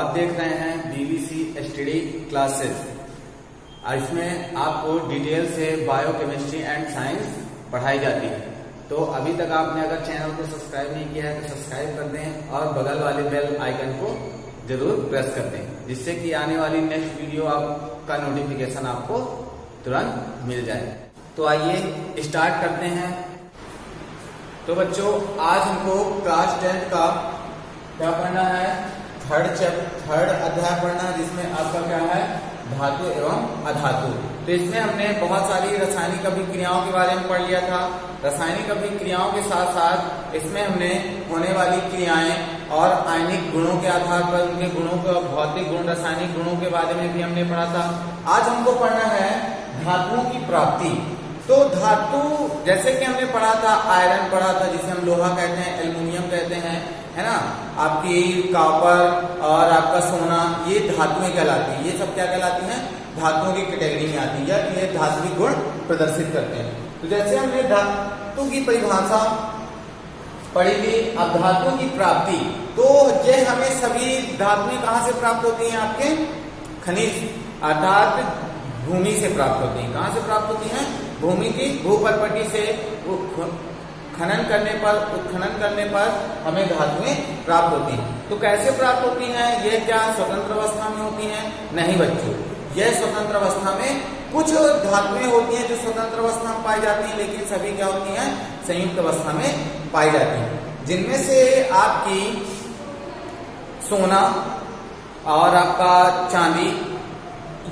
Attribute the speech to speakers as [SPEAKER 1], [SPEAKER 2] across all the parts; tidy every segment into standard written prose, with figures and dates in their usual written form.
[SPEAKER 1] आप देख रहे हैं बीबीसी स्टडी क्लासेस। इसमें आपको डिटेल से बायो केमिस्ट्री एंड साइंस पढ़ाई जाती है। तो अभी तक आपने अगर चैनल को सब्सक्राइब नहीं किया है तो सब्सक्राइब कर दें और बगल वाले बेल आइकन को जरूर प्रेस कर दें, जिससे कि आने वाली नेक्स्ट वीडियो आपका नोटिफिकेशन आपको तुरंत मिल जाए। तो आइए स्टार्ट करते हैं। तो बच्चों, आज हमको क्लास 10 का क्या पढ़ना है, थर्ड अध्याय पढ़ना है, जिसमें आपका क्या है, धातु एवं अधातु। तो इसमें हमने बहुत सारी रासायनिक अभिक्रियाओं के बारे में पढ़ लिया था। रासायनिक अभिक्रियाओं के साथ साथ इसमें हमने होने वाली क्रियाएं और आयनिक गुणों के आधार पर उनके गुणों का भौतिक गुण, रासायनिक गुणों के बारे में भी हमने पढ़ा था। आज हमको पढ़ना है धातुओं की प्राप्ति। तो धातु, जैसे कि हमने पढ़ा था, आयरन पढ़ा था जिसे हम लोहा कहते हैं, एल्युमिनियम कहते हैं, है ना, आपकी कॉपर और आपका सोना, ये धातुएं कहलाती हैं। ये सब क्या कहलाती हैं, धातुओं की कैटेगरी में आती है, ये धात्विक गुण प्रदर्शित करते हैं। तो जैसे हमने धातु की परिभाषा पढ़ी थी, अब धातुओं की प्राप्ति। तो ये हमें सभी धातुएं कहाँ से प्राप्त होती हैं, आपके खनिज अर्थात भूमि से प्राप्त होती हैं। कहाँ से प्राप्त होती हैं, भूमि की भूपर्पटी से खनन उत्खनन करने पर हमें धातुएं प्राप्त होती हैं। तो कैसे प्राप्त होती हैं, ये क्या स्वतंत्र अवस्था में होती हैं? नहीं बच्चों, यह स्वतंत्र अवस्था में कुछ धातुएं होती हैं जो स्वतंत्र अवस्था में पाई जाती हैं, लेकिन सभी क्या होती हैं, संयुक्त अवस्था में पाई जाती हैं। जिनमें से आपकी सोना और आपका चांदी,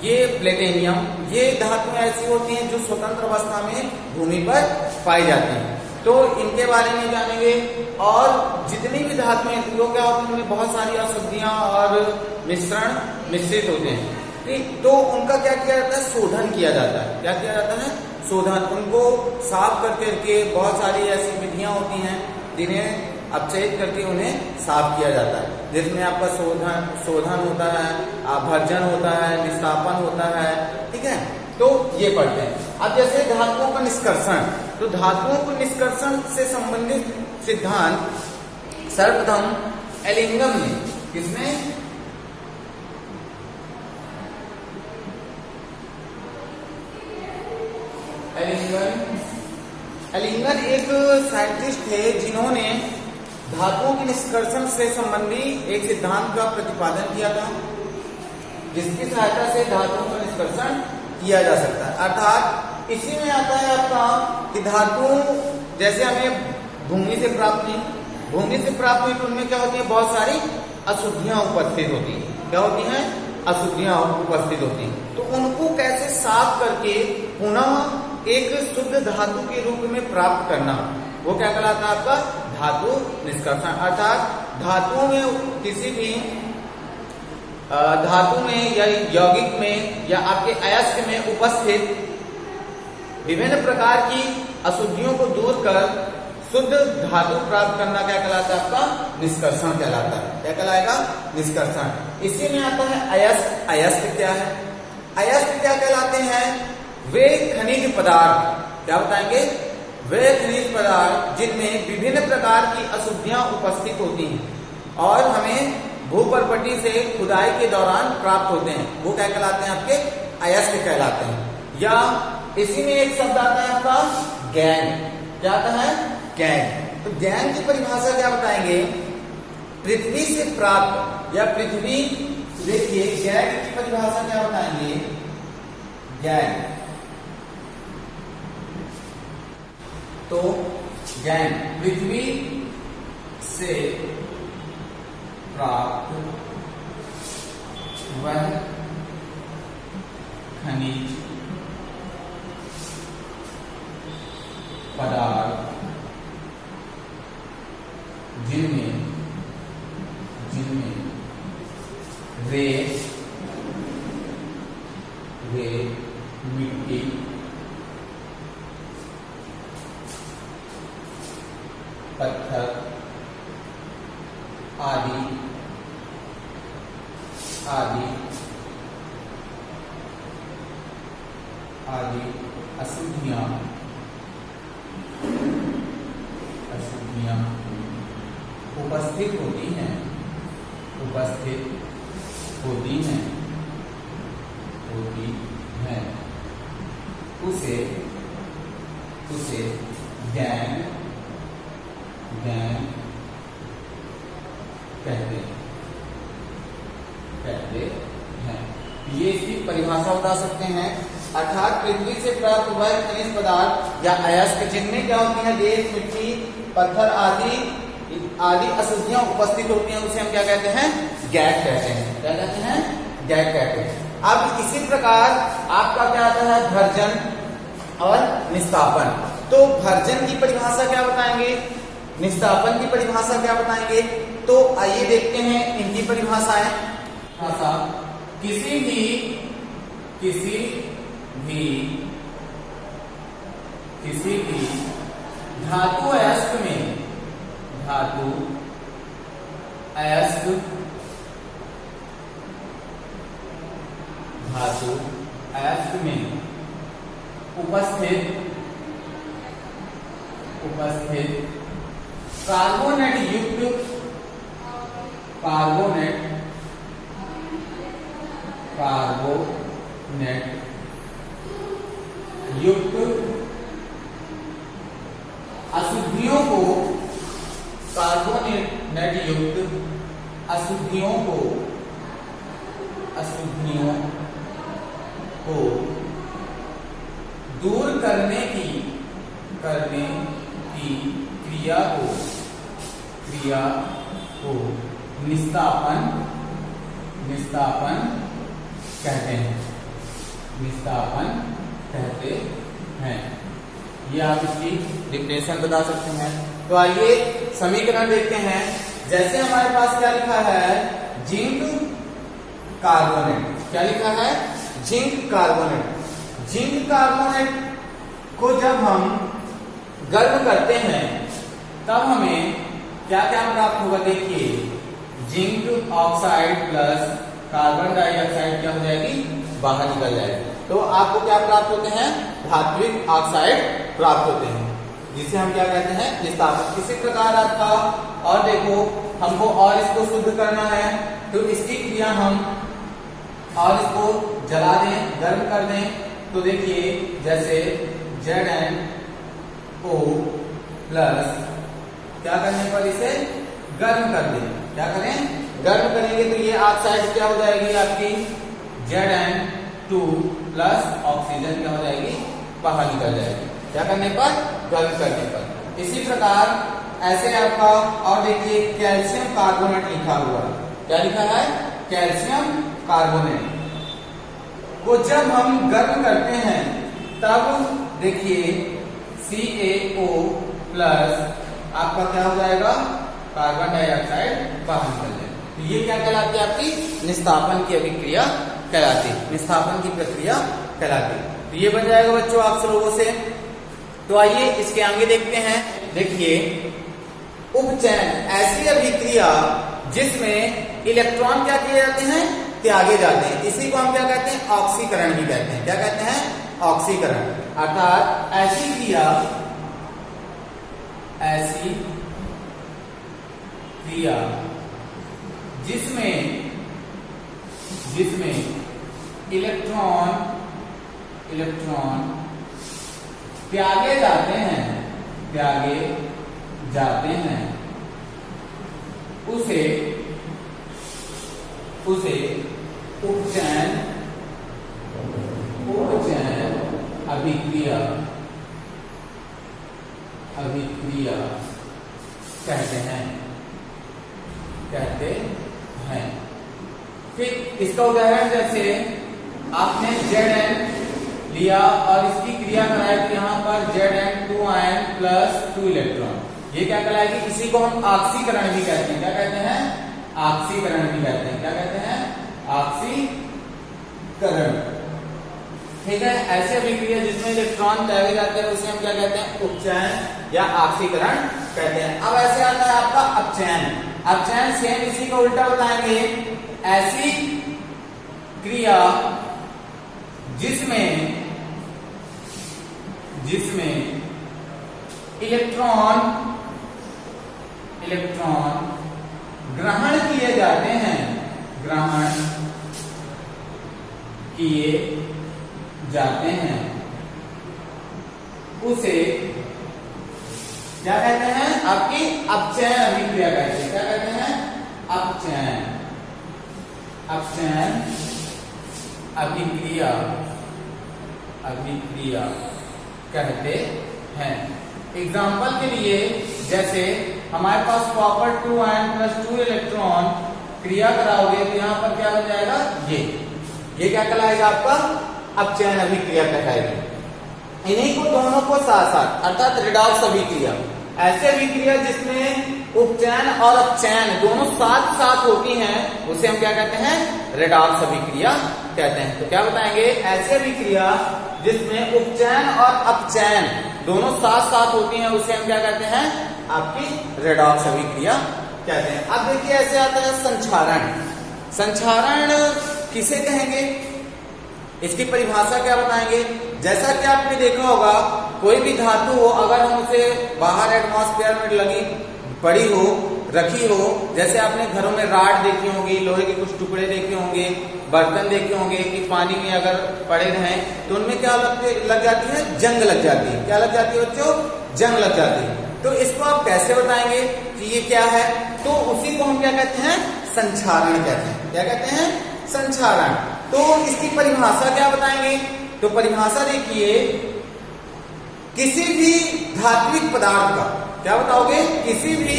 [SPEAKER 1] ये प्लेटिनियम, ये धातुएं ऐसी होती हैं जो स्वतंत्र अवस्था में भूमि पर पाई जाती हैं। तो इनके बारे में जानेंगे। और जितनी भी धातुएं, वो क्या होती हैं, उनमें बहुत सारी अशुद्धियां और मिश्रण मिश्रित होते हैं। ठीक, तो उनका क्या किया जाता है, शोधन किया जाता है। क्या किया जाता है, शोधन। उनको साफ करके बहुत सारी ऐसी विधियां होती हैं जिन्हें अपचयित करके उन्हें साफ किया जाता है, जिसमें आपका शोधन होता है, भर्जन होता है, निस्तापन होता है। ठीक है, तो ये पढ़ते हैं। अब जैसे धातुओं का निष्कर्षण, तो धातुओं को निष्कर्षण से संबंधित सिद्धांत सर्वप्रथम एलिंगम ने, किसने, एलिंगन एक साइंटिस्ट थे जिन्होंने धातुओं के निष्कर्षण से संबंधी एक सिद्धांत का प्रतिपादन किया था, जिसकी सहायता से धातुओं का निष्कर्षण किया जा सकता है। अर्थात इसी में आता है आपका कि धातु जैसे हमें भूमि से प्राप्त हुई, तो उनमें क्या होती है, बहुत सारी अशुद्धियां उपस्थित होती हैं। क्या होती हैं, अशुद्धियां उपस्थित होती हैं। तो उनको कैसे साफ करके पुनः एक शुद्ध धातु के रूप में प्राप्त करना, वो क्या कहलाता है, आपका धातु निष्कर्षण। अर्थात धातुओं में, किसी भी धातु में या यौगिक में या आपके अयस्क में उपस्थित विभिन्न प्रकार की अशुद्धियों को दूर कर शुद्ध धातु प्राप्त करना क्या कहलाता है, आपका निष्कर्षण कहलाता है। क्या कहलाएगा, निष्कर्षण। इसी में आता है अयस्क। अयस्क क्या है, अयस्क क्या कहलाते हैं, वे खनिज पदार्थ, क्या बताएंगे, वे खनिज पदार्थ जिनमें विभिन्न प्रकार की अशुद्धियां उपस्थित होती हैं और हमें भूपर्पटी से खुदाई के दौरान प्राप्त होते हैं, वो क्या कहलाते हैं, आपके अयस्क कहलाते हैं। या इसी में एक शब्द आता है आपका गैंग। क्या आता है, गैंग। तो गैंग की परिभाषा क्या बताएंगे, पृथ्वी से प्राप्त या पृथ्वी, देखिए गैंग की परिभाषा क्या बताएंगे, गैंग। तो गैंग पृथ्वी से प्राप्त वह खनिज पदार्थ जिनमें वे मिट्टी, पत्थर आदि अशुद्धियां उपस्थित होती हैं, उपस्थित होती हैं उसे गैंग कहते हैं। ये इसकी परिभाषा बता सकते हैं। अर्थात पृथ्वी से प्राप्त वह खनिज पदार्थ या अयस्क जिनमें क्या होती है, रेत, मिट्टी, पत्थर आदि अशुद्धियां उपस्थित होती हैं, उसे हम क्या कहते हैं, गैस कहते हैं। क्या कहते हैं, गैस कहते हैं। अब इसी प्रकार आपका क्या आता है, भर्जन और निस्तापन। तो भर्जन की परिभाषा क्या बताएंगे, निस्तापन की परिभाषा क्या बताएंगे, तो आइए देखते हैं इनकी परिभाषाएं। किसी भी धातु अयस्क में उपस्थित कार्बोनेट युक्त अशुद्धियों को दूर करने की क्रिया को निस्तापन कहते हैं। ये आप इसकी डिफिनेशन बता सकते हैं। तो आइए समीकरण देखते हैं। जैसे हमारे पास क्या लिखा है, जिंक कार्बोनेट। क्या लिखा है, जिंक कार्बोनेट को जब हम गर्म करते हैं तब हमें क्या क्या प्राप्त होगा, देखिए, zinc oxide plus carbon dioxide क्या हो जाएगी, बाहर निकल जाएगी। तो आपको क्या प्राप्त होते हैं, धात्विक ऑक्साइड प्राप्त होते हैं, जिसे हम क्या कहते हैं, निस्तापन। इसी प्रकार आपका और देखो, हमको और इसको शुद्ध करना है तो इसकी क्रिया हम और इसको जला दें, गर्म कर दें। तो देखिए, जैसे ZnO प्लस क्या करने पर इसे गर्म कर दें, क्या करें, गर्म करेंगे तो ये ऑक्साइड क्या हो जाएगी आपकी, Zn2 प्लस ऑक्सीजन क्या हो जाएगी, बाहर निकल जाएगी। क्या करने पर, गर्म करने पर। इसी प्रकार ऐसे आपका और देखिए, कैल्शियम कार्बोनेट लिखा हुआ है। क्या लिखा है, कैल्शियम कार्बोनेट को जब हम गर्म करते हैं तब देखिए CaO प्लस आपका क्या हो जाएगा, कार्बन डाइऑक्साइड बाहर निकल जाएगा। तो ये क्या कहलाती है, आपकी निस्तापन की अभिक्रिया कहलाती है, निस्तापन की प्रक्रिया कहलाती है। तो ये बन जाएगा बच्चों आप लोगों से। तो आइए इसके आगे देखते हैं। देखिए, उपचयन ऐसी अभिक्रिया जिसमें इलेक्ट्रॉन क्या किए जाते हैं, त्यागे जाते हैं। इसी को हम क्या कहते हैं, ऑक्सीकरण भी कहते हैं। क्या कहते हैं, ऑक्सीकरण। अर्थात ऐसी क्रिया जिसमें इलेक्ट्रॉन त्यागे जाते हैं उसे उपचयन अभिक्रिया कहते हैं। फिर इसका उदाहरण, जैसे आपने Zn लिया और इसकी क्रिया कराई तो यहाँ पर Zn2 आयन प्लस 2 इलेक्ट्रॉन, ये क्या कहलाएगी, इसी को हम ऑक्सीकरण भी कहते हैं। क्या कहते हैं, ऑक्सीकरण भी कहते हैं। क्या कहते हैं, ऑक्सीकरण। ठीक है, ऐसे अभिक्रिया जिसमें इलेक्ट्रॉन त्यागे जाते हैं उसे हम क्या कहते हैं, उपचयन या ऑक्सीकरण कहते हैं। अब ऐसे आता है आपका अपचयन। अपचयन सेम इसी को उल्टा बताएंगे, ऐसी क्रिया जिसमें इलेक्ट्रॉन ग्रहण किए जाते हैं किए जाते हैं उसे क्या कहते हैं? आपकी अपचयन अभिक्रिया कहते हैं। क्या कहते हैं? अपचयन अभिक्रिया कहते हैं। एग्जाम्पल के लिए जैसे हमारे पास कॉपर 2 आयन प्लस 2 इलेक्ट्रॉन क्रिया कराओगे तो यहां पर क्या हो जाएगा? ये क्या कहलाएगा? आपका अपचयन अभिक्रिया कहलाएगी। इन्हीं को दोनों को साथ साथ अर्थात रिडॉक्स अभिक्रिया, ऐसे अभिक्रिया जिसमें उपचयन और अपचयन दोनों साथ साथ होती हैं उसे हम क्या कहते हैं? रिडॉक्स अभिक्रिया कहते हैं। तो क्या बताएंगे? ऐसे अभिक्रिया जिसमें उपचयन और अपचयन दोनों साथ साथ होती हैं उसे हम क्या कहते हैं? आपकी रिडॉक्स अभिक्रिया कहते हैं। अब देखिए ऐसे आता है संक्षारण। संक्षारण किसे कहेंगे? इसकी परिभाषा क्या बताएंगे? जैसा कि आपने देखा होगा कोई भी धातु हो अगर हम उसे बाहर एटमॉस्फेयर में लगी पड़ी हो, रखी हो, जैसे आपने घरों में राड देखी होंगी, लोहे के कुछ टुकड़े देखे होंगे, बर्तन देखे होंगे कि पानी में अगर पड़े रहें तो उनमें क्या लग जाती है? जंग लग जाती है। क्या लग जाती है बच्चों? जंग लग जाती है। तो इसको आप कैसे बताएंगे कि ये क्या है? तो उसी को हम क्या कहते हैं? संक्षारण कहते हैं। क्या कहते हैं? संक्षारण। तो इसकी परिभाषा क्या बताएंगे? तो परिभाषा देखिए, किसी भी धात्विक पदार्थ का, क्या बताओगे? किसी भी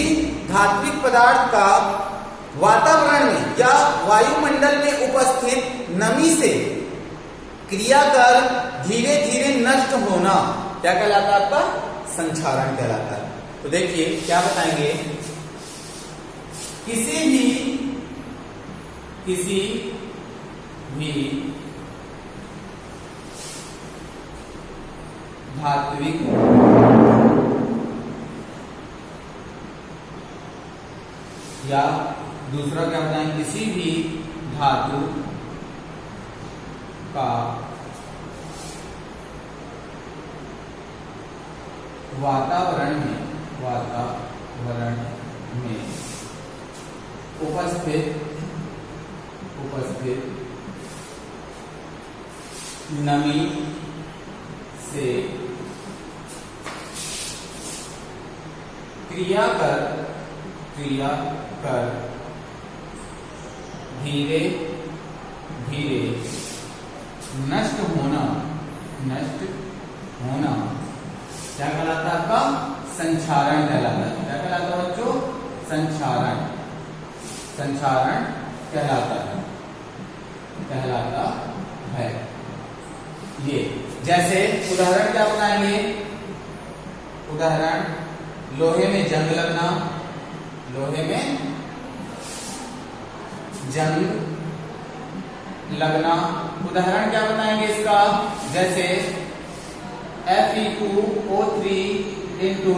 [SPEAKER 1] धात्विक पदार्थ का वातावरण में या वायुमंडल में उपस्थित नमी से क्रिया कर धीरे धीरे नष्ट होना क्या कहलाता है? आपका संक्षारण कहलाता है। तो देखिए क्या बताएंगे? किसी भी धात्विक या दूसरा क्या बताएं? किसी भी धातु का वातावरण में उपस्थित नमी से क्रिया कर धीरे धीरे नष्ट होना क्या कहलाता है? आपका संक्षारण कहलाता है। क्या कहलाता है बच्चों? संक्षारण कहलाता है। ये जैसे उदाहरण क्या बताएंगे? उदाहरण लोहे में जंग लगना, उदाहरण क्या बताएंगे इसका? जैसे Fe2O3 into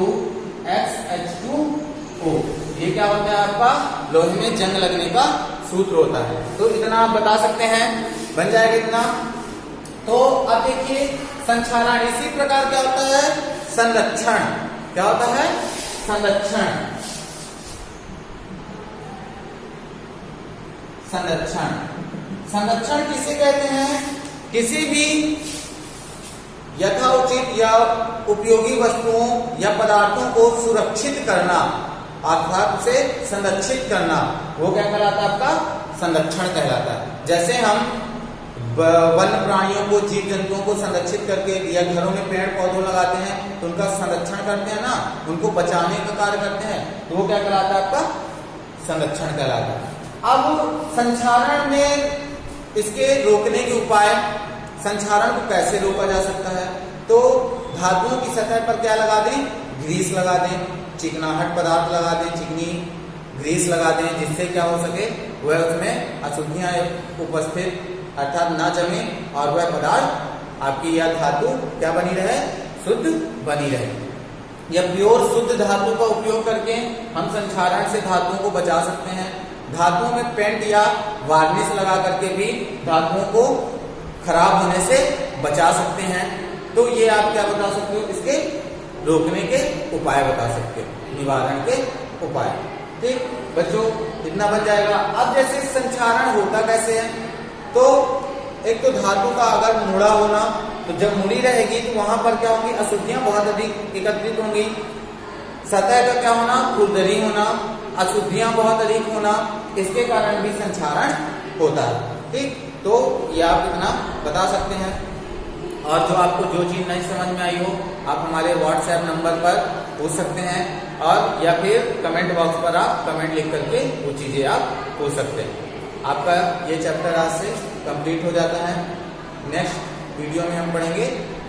[SPEAKER 1] XH2O, ये क्या होता है? आपका लोहे में जंग लगने का सूत्र होता है। तो इतना आप बता सकते हैं, बन जाएगा इतना। तो अब देखिए संक्षारण, इसी प्रकार क्या होता है? संरक्षण। क्या होता है? संरक्षण किसे कहते हैं? किसी भी यथोचित या उपयोगी वस्तुओं या पदार्थों को सुरक्षित करना अर्थात उसे संरक्षित करना, वो क्या कहलाता है? आपका संरक्षण कहलाता है। जैसे हम वन्य प्राणियों को, जीव जंतुओं को संरक्षित करके या घरों में पेड़ पौधों लगाते हैं तो उनका संरक्षण करते हैं ना, उनको बचाने का कार्य करते हैं, तो वो क्या कहलाता है? आपका संरक्षण कहलाता है। अब संक्षारण में इसके रोकने के उपाय, संक्षारण को कैसे रोका जा सकता है? तो धातुओं की सतह पर क्या लगा दें? ग्रीस लगा दें, चिकनाहट पदार्थ लगा दें, चिकनी ग्रीस लगा दें, जिससे क्या हो सके? वह उसमें अशुद्धियां उपस्थित अर्थात ना जमे और वह पदार्थ आपकी या धातु क्या बनी रहे? शुद्ध बनी रहे। या प्योर शुद्ध धातु का उपयोग करके हम संक्षारण से धातुओं को बचा सकते हैं। धातुओं में पेंट या वार्निश लगा करके भी धातुओं को खराब होने से बचा सकते हैं। तो ये आप क्या बता सकते हो? इसके रोकने के उपाय बता सकते हो, निवारण के उपाय। ठीक बच्चों, इतना बन जाएगा। अब जैसे संक्षारण होता कैसे है? तो एक तो धातु का अगर मुड़ा होना, तो जब मुड़ी रहेगी तो वहां पर क्या होंगी, अशुद्धियां बहुत अधिक एकत्रित होंगी। सतह का क्या होना, खुरदरी होना, अशुद्धियां बहुत अधिक होना, इसके कारण भी संक्षारण होता है। ठीक, तो ये आप इतना बता सकते हैं। और जो आपको जो चीज नहीं समझ में आई हो, आप हमारे व्हाट्सएप नंबर पर पूछ सकते हैं, और या फिर कमेंट बॉक्स पर आप कमेंट लिख करके वो चीजें आप पूछ सकते हैं। आपका ये चैप्टर आज से कंप्लीट हो जाता है। नेक्स्ट वीडियो में हम पढ़ेंगे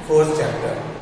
[SPEAKER 1] 4th चैप्टर।